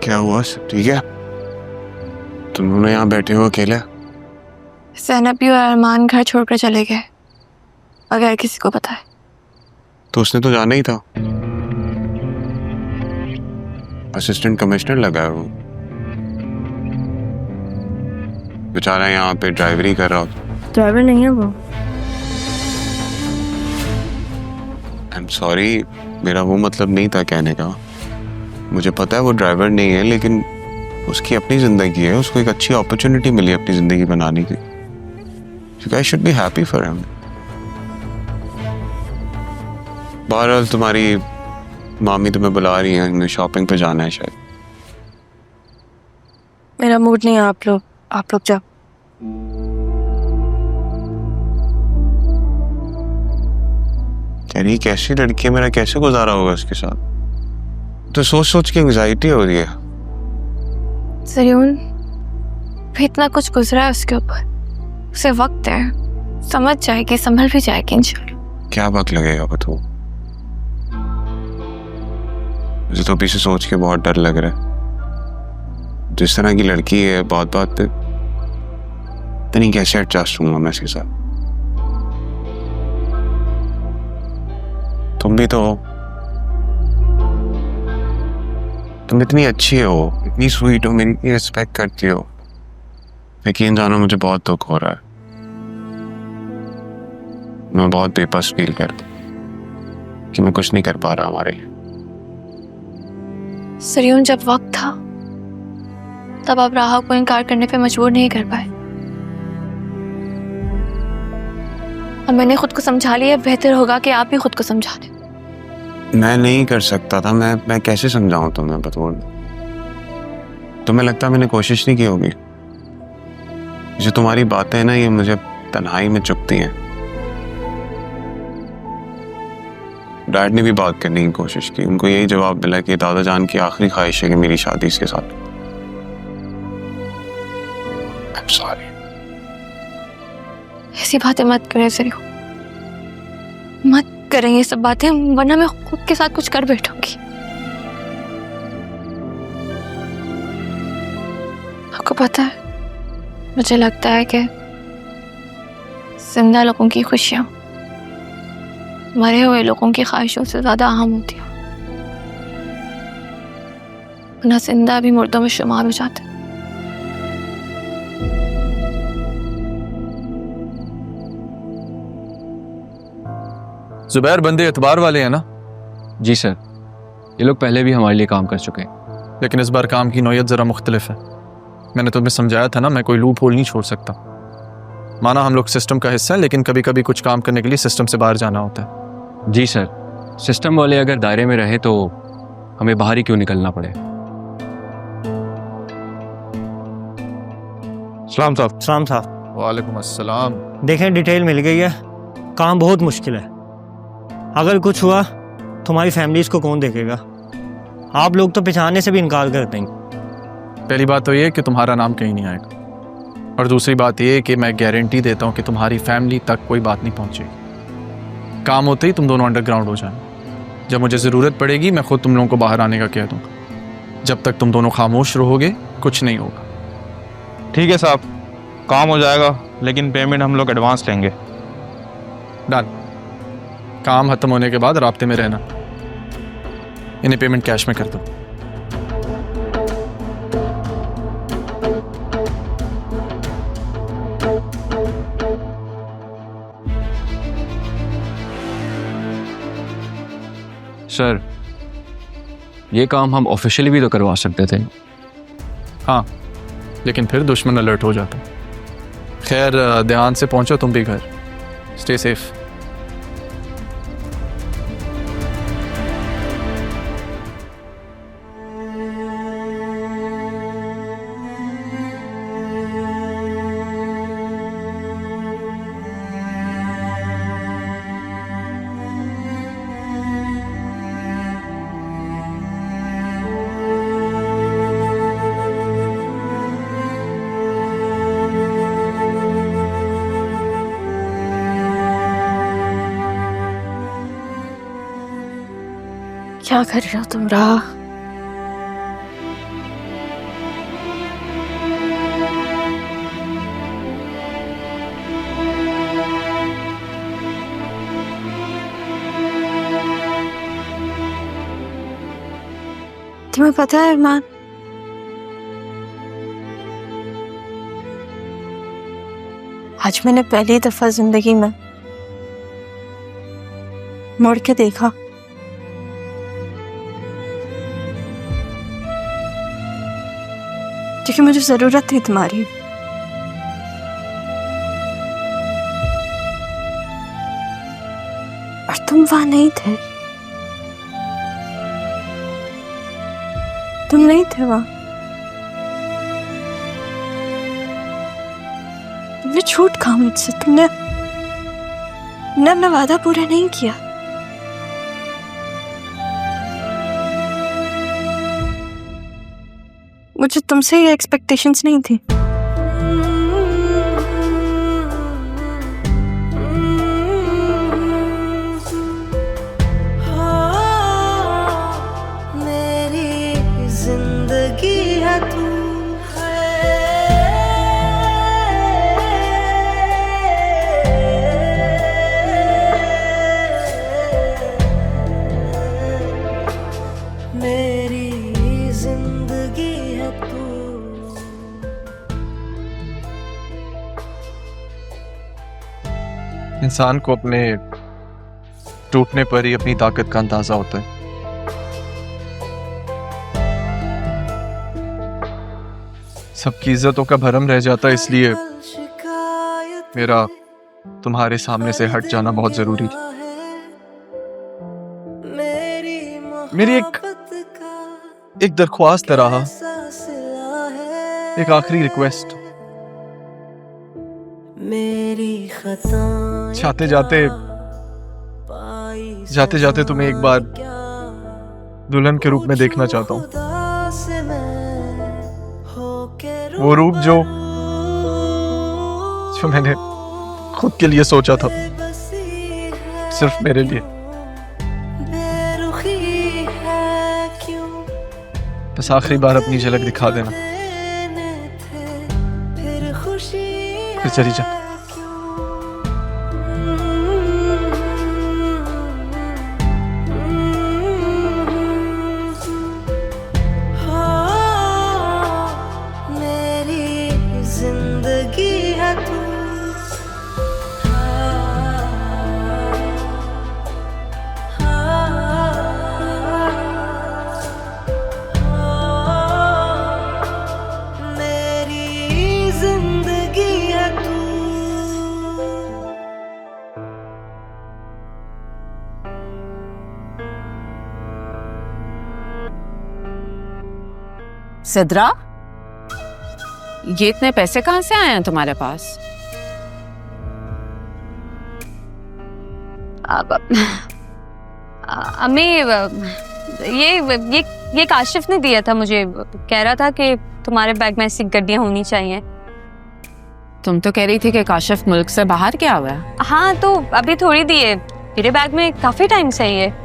क्या हुआ? सब ठीक है? तुम दोनों यहाँ बैठे हो अकेले? ज़ैनब भी और अरमान घर छोड़कर चले गए, अगर किसी को पता है। तो उसने तो जाना ही था। असिस्टेंट कमिश्नर लगा है वो, बेचारा यहाँ पे ड्राइवरी कर रहा होता। ड्राइवर नहीं है वो। आई एम सॉरी, मेरा वो मतलब नहीं था कहने का। मुझे पता है वो ड्राइवर नहीं है, लेकिन उसकी अपनी जिंदगी है, उसको एक अच्छी अपॉर्चुनिटी मिली अपनी जिंदगी बनाने की। You guys should be happy for him. बहरहाल तुम्हारी मामी तुम्हें बुला रही है, हमें शॉपिंग पे जाना है शायद। मेरा मूड नहीं है, आप लोग जाओ। यार ये कैसी लड़की है, मेरा कैसे गुजारा होगा इसके साथ? तो सोच सोच के एंजाइटी हो रही है। सरियून भी इतना कुछ गुजरा है उसके ऊपर, उसे वक्त है, समझ जाएगी, संभल भी जाएगी इंशाल्लाह। क्या वक्त लगेगा बताओ? मुझे तो अभी से सोच के बहुत डर लग रहा है। जिस तरह की लड़की है, बात बात पे इतनी कैसे एडजस्ट हूँगा मैं इसके साथ? तुम भी तो हो, तुम इतनी अच्छी हो, इतनी स्वीट हो, मेरी इतनी रिस्पेक्ट करती हो, लेकिन जानो मुझे बहुत दुख हो रहा है। मैं बहुत बेबस फील करता हूँ कि मैं कुछ नहीं कर पा रहा हमारे लिए। सरियून जब वक्त था तब आप राहा को इनकार करने पे मजबूर नहीं कर पाए। अब मैंने खुद को समझा लिया, बेहतर होगा कि आप भी खुद को समझा लें। मैं नहीं कर सकता था, मैं कैसे समझाऊं तुम्हें बतौर? तुम्हें लगता मैंने कोशिश नहीं की होगी? जो तुम्हारी बातें हैं ना, ये मुझे तन्हाई में चुभती हैं। डैड ने भी बात करने की कोशिश की, उनको यही जवाब मिला कि दादा जान की आखिरी ख्वाहिश है कि मेरी शादी इसके साथ। I'm sorry। ऐसी बातें मत करें सरियून, मत करें ये सब बातें, वरना मैं खुद के साथ कुछ कर बैठूंगी। आपको पता है, मुझे लगता है कि जिंदा लोगों की खुशियां मरे हुए लोगों की ख्वाहिशों से ज्यादा अहम होती हैं, वरना जिंदा भी मुर्दों में शुमार हो जाते हैं। जुबैर बंदे एतबार वाले हैं ना? जी सर, ये लोग पहले भी हमारे लिए काम कर चुके हैं। लेकिन इस बार काम की नौयत ज़रा मुख्तलिफ है। मैंने तुम्हें समझाया था ना, मैं कोई लूप होल नहीं छोड़ सकता। माना हम लोग सिस्टम का हिस्सा है, लेकिन कभी कभी कुछ काम करने के लिए सिस्टम से बाहर जाना होता है। जी सर, सिस्टम वाले अगर दायरे में रहे तो हमें बाहर ही क्यों निकलना पड़े। सलाम साहब। सलाम साहब। वालेकुम अस्सलाम। देखें, डिटेल मिल गई है, काम बहुत मुश्किल है। अगर कुछ हुआ तुम्हारी फैमिली इसको कौन देखेगा? आप लोग तो पहचानने से भी इनकार कर देंगे। पहली बात तो ये कि तुम्हारा नाम कहीं नहीं आएगा, और दूसरी बात ये कि मैं गारंटी देता हूँ कि तुम्हारी फैमिली तक कोई बात नहीं पहुँचेगी। काम होते ही तुम दोनों अंडरग्राउंड हो जाना। जब मुझे ज़रूरत पड़ेगी मैं खुद तुम लोगों को बाहर आने का कह दूँगा। जब तक तुम दोनों खामोश रहोगे कुछ नहीं होगा। ठीक है साहब, काम हो जाएगा, लेकिन पेमेंट हम लोग एडवांस लेंगे। डन। काम खत्म होने के बाद राब्ते में रहना। इन्हें पेमेंट कैश में कर दो। सर, ये काम हम ऑफिशियली भी तो करवा सकते थे। हाँ, लेकिन फिर दुश्मन अलर्ट हो जाता। खैर, ध्यान से पहुंचो तुम भी घर। Stay safe. क्या कर रहे हो तुम राह? तुम्हें पता है अरमान, आज मैंने पहली दफा जिंदगी में मुड़ के देखा क्योंकि मुझे जरूरत थी तुम्हारी। और तुम वहां नहीं थे, तुम नहीं थे वहां। तुमने झूठ कहा मुझसे, तुमने अपना वादा पूरा नहीं किया। मुझे तुमसे ये एक्सपेक्टेशंस नहीं थी। मेरी जिंदगी है तू, मेरी जिंदगी है तू। इंसान को अपने टूटने पर ही अपनी ताकत का अंदाजा होता है। सबकी इज्जतों का भरम रह जाता है, इसलिए मेरा तुम्हारे सामने से हट जाना बहुत जरूरी था। मेरी एक दरख्वास्त रहा, एक आखिरी रिक्वेस्ट। जाते जाते तुम्हें एक बार दुल्हन के रूप में देखना चाहता हूँ। वो रूप जो मैंने खुद के लिए सोचा था, सिर्फ मेरे लिए। बस आखिरी बार अपनी झलक दिखा देना, फिर चली जा। जिंदगी है तू, मेरी जिंदगी है तू। सिद्रा, ये इतने पैसे कहाँ से आए हैं तुम्हारे पास? अम्मी, ये काशिफ ने दिया था मुझे। कह रहा था कि तुम्हारे बैग में ऐसी गड्डियां होनी चाहिए। तुम तो कह रही थी कि काशिफ मुल्क से बाहर गया हुआ है। हाँ, तो अभी थोड़ी दी है, मेरे बैग में काफी टाइम से ही है।